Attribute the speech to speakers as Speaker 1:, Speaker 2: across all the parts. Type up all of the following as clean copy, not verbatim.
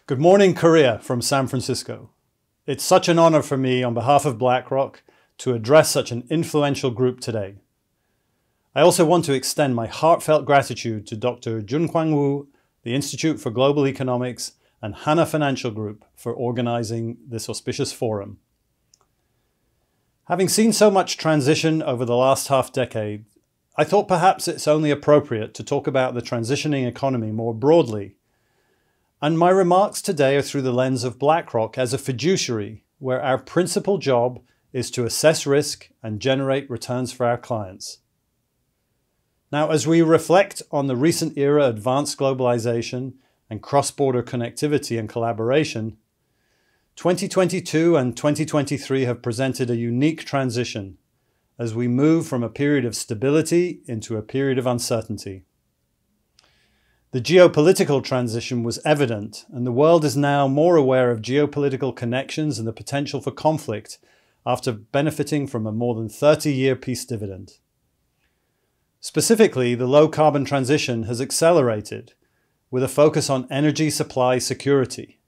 Speaker 1: Good morning, Korea from San Francisco. It's such an honor for me on behalf of BlackRock to address such an influential group today. I also want to extend my heartfelt gratitude to Dr. Junkwang Woo, the Institute for Global Economics, and Hana Financial Group for organizing this auspicious forum. Having seen so much transition over the last half-decade, I thought perhaps it's only appropriate to talk about the transitioning economy more broadly. And my remarks today are through the lens of BlackRock as a fiduciary, where our principal job is to assess risk and generate returns for our clients. Now, as we reflect on the recent era of advanced globalization and cross-border connectivity and collaboration, 2022 and 2023 have presented a unique transition as we move from a period of stability into a period of uncertainty. The geopolitical transition was evident, and the world is now more aware of geopolitical connections and the potential for conflict after benefiting from a more than 30-year peace dividend. Specifically, the low-carbon transition has accelerated with a focus on energy supply security.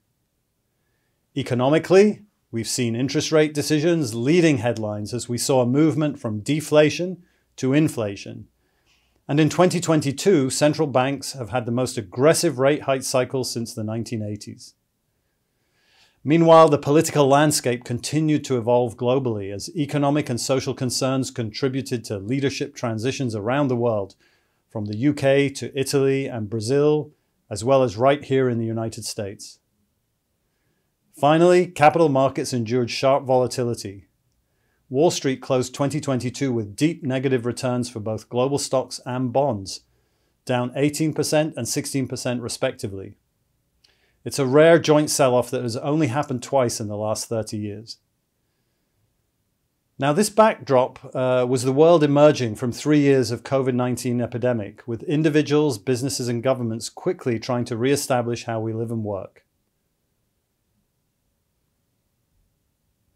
Speaker 1: Economically, we've seen interest rate decisions leading headlines as we saw a movement from deflation to inflation. And in 2022, central banks have had the most aggressive rate hike cycle since the 1980s. Meanwhile, the political landscape continued to evolve globally as economic and social concerns contributed to leadership transitions around the world, from the UK to Italy and Brazil, as well as right here in the United States. Finally, capital markets endured sharp volatility. Wall Street closed 2022 with deep negative returns for both global stocks and bonds, down 18% and 16% respectively. It's a rare joint sell-off that has only happened twice in the last 30 years. Now, this backdrop was the world emerging from 3 years of COVID-19 epidemic, with individuals, businesses, and governments quickly trying to re-establish how we live and work.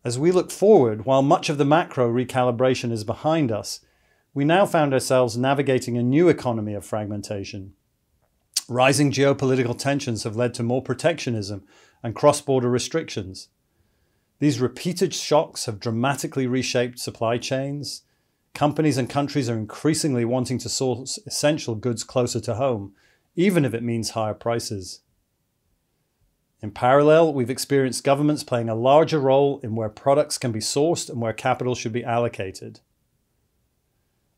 Speaker 1: As we look forward, while much of the macro recalibration is behind us, we now found ourselves navigating a new economy of fragmentation. Rising geopolitical tensions have led to more protectionism and cross-border restrictions. These repeated shocks have dramatically reshaped supply chains. Companies and countries are increasingly wanting to source essential goods closer to home, even if it means higher prices. In parallel, we've experienced governments playing a larger role in where products can be sourced and where capital should be allocated.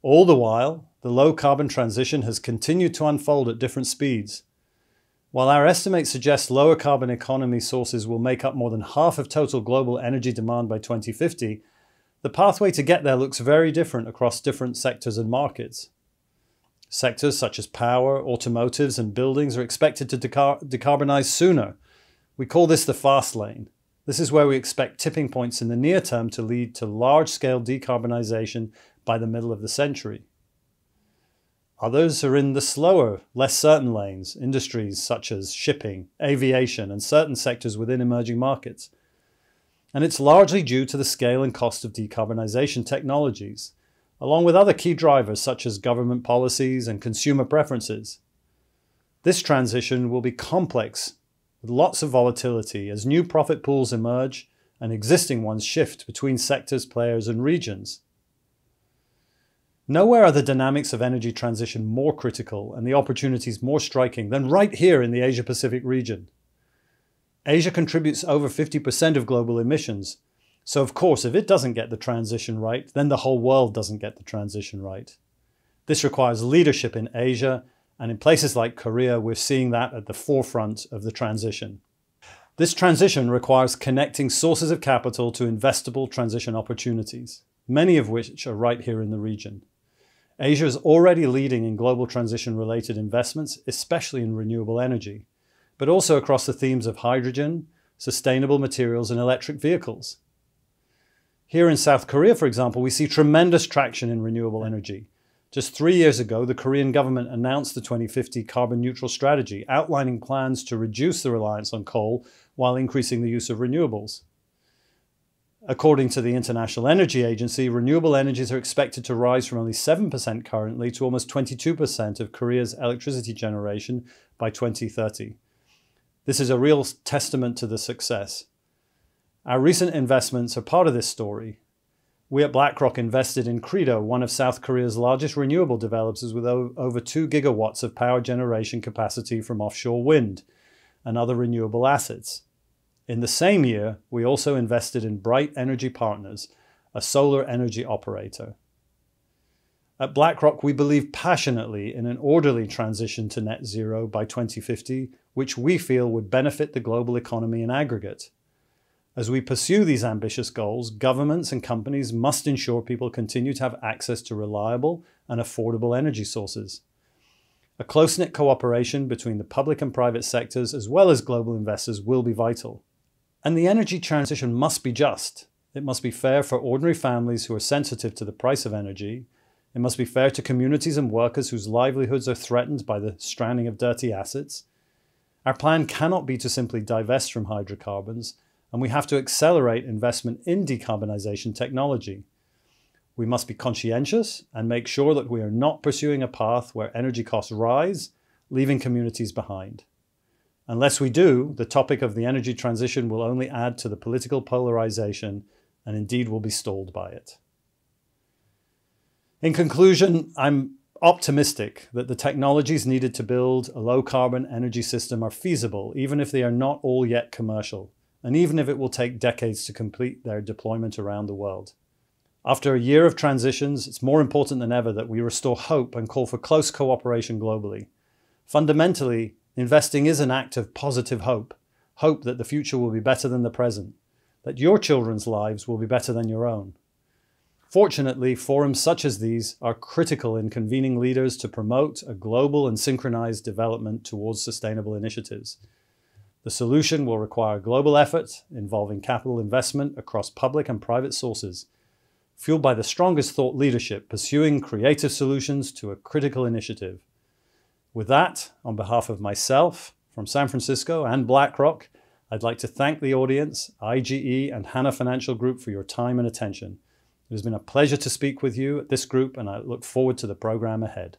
Speaker 1: All the while, the low-carbon transition has continued to unfold at different speeds. While our estimates suggest lower carbon economy sources will make up more than half of total global energy demand by 2050, the pathway to get there looks very different across different sectors and markets. Sectors such as power, automotives, and buildings are expected to decarbonize sooner. We call this the fast lane. This is where we expect tipping points in the near term to lead to large-scale decarbonization by the middle of the century. Others are in the slower, less certain lanes, industries such as shipping, aviation, and certain sectors within emerging markets. And it's largely due to the scale and cost of decarbonization technologies, along with other key drivers such as government policies and consumer preferences. This transition will be complex, with lots of volatility as new profit pools emerge and existing ones shift between sectors, players, and regions. Nowhere are the dynamics of energy transition more critical and the opportunities more striking than right here in the Asia-Pacific region. Asia contributes over 50% of global emissions, so of course if it doesn't get the transition right, then the whole world doesn't get the transition right. This requires leadership in Asia, and in places like Korea, we're seeing that at the forefront of the transition. This transition requires connecting sources of capital to investable transition opportunities, many of which are right here in the region. Asia is already leading in global transition-related investments, especially in renewable energy, but also across the themes of hydrogen, sustainable materials, and electric vehicles. Here in South Korea, for example, we see tremendous traction in renewable energy. Just 3 years ago, the Korean government announced the 2050 carbon neutral strategy, outlining plans to reduce the reliance on coal while increasing the use of renewables. According to the International Energy Agency, renewable energies are expected to rise from only 7% currently to almost 22% of Korea's electricity generation by 2030. This is a real testament to the success. Our recent investments are part of this story. We at BlackRock invested in Credo, one of South Korea's largest renewable developers with over 2 gigawatts of power generation capacity from offshore wind and other renewable assets. In the same year, we also invested in Bright Energy Partners, a solar energy operator. At BlackRock, we believe passionately in an orderly transition to net zero by 2050, which we feel would benefit the global economy in aggregate. As we pursue these ambitious goals, governments and companies must ensure people continue to have access to reliable and affordable energy sources. A close-knit cooperation between the public and private sectors, as well as global investors, will be vital. And the energy transition must be just. It must be fair for ordinary families who are sensitive to the price of energy. It must be fair to communities and workers whose livelihoods are threatened by the stranding of dirty assets. Our plan cannot be to simply divest from hydrocarbons, and we have to accelerate investment in decarbonization technology. We must be conscientious and make sure that we are not pursuing a path where energy costs rise, leaving communities behind. Unless we do, the topic of the energy transition will only add to the political polarization and indeed will be stalled by it. In conclusion, I'm optimistic that the technologies needed to build a low-carbon energy system are feasible, even if they are not all yet commercial, and even if it will take decades to complete their deployment around the world. After a year of transitions, it's more important than ever that we restore hope and call for close cooperation globally. Fundamentally, investing is an act of positive hope, hope that the future will be better than the present, that your children's lives will be better than your own. Fortunately, forums such as these are critical in convening leaders to promote a global and synchronized development towards sustainable initiatives. The solution will require global effort involving capital investment across public and private sources, fueled by the strongest thought leadership pursuing creative solutions to a critical initiative. With that, on behalf of myself, from San Francisco and BlackRock, I'd like to thank the audience, IGE and Hana Financial Group for your time and attention. It has been a pleasure to speak with you at this group, and I look forward to the program ahead.